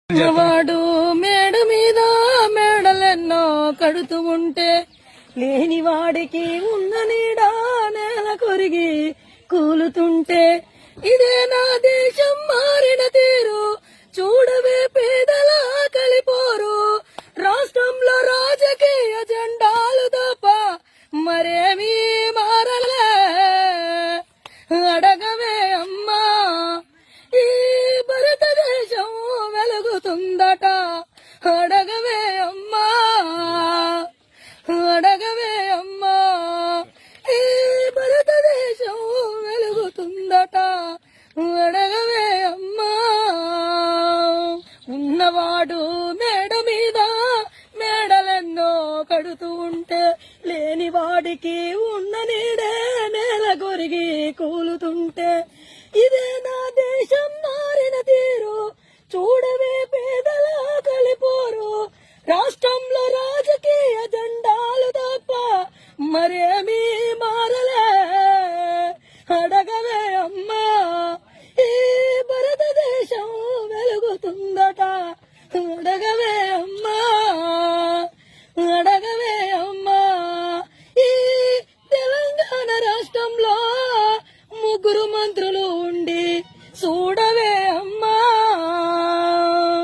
వాడు మేడ మీద మేడలెన్నో కడుతూ ఉంటే లేని వాడికి ఉన్న నీడ నేల కొరిగి కూలుతుంటే ఇదే నా దేశం మారిన తీరు చూడవే పేదల కలిపోరు రాష్ట్రంలో రాజకీయ జెండాలు తప్ప మరేమీ మారలే అడగవే అమ్మా ఈ భారతదేశం వెలుగుతుందట అడగవే అమ్మా అడగవే అమ్మా ఈ భారతదేశం వెలుగుతుందట అడగవే అమ్మా ఉన్నవాడు మేడ మీద మేడలెన్నో కడుతూ ఉంటే లేని వాడికి ఉన్న నీడే నేల కొరిగి కూలుతుంటే ఇదే నా దేశం మారిన తీరు చూడవే పేదల కలిపోరు రాష్ట్రంలో రాజకీయ జెండాలు తప్ప మరేమీ మారలే అడగవే అమ్మా ఈ భారతదేశం వెలుగుతుందట అడగవే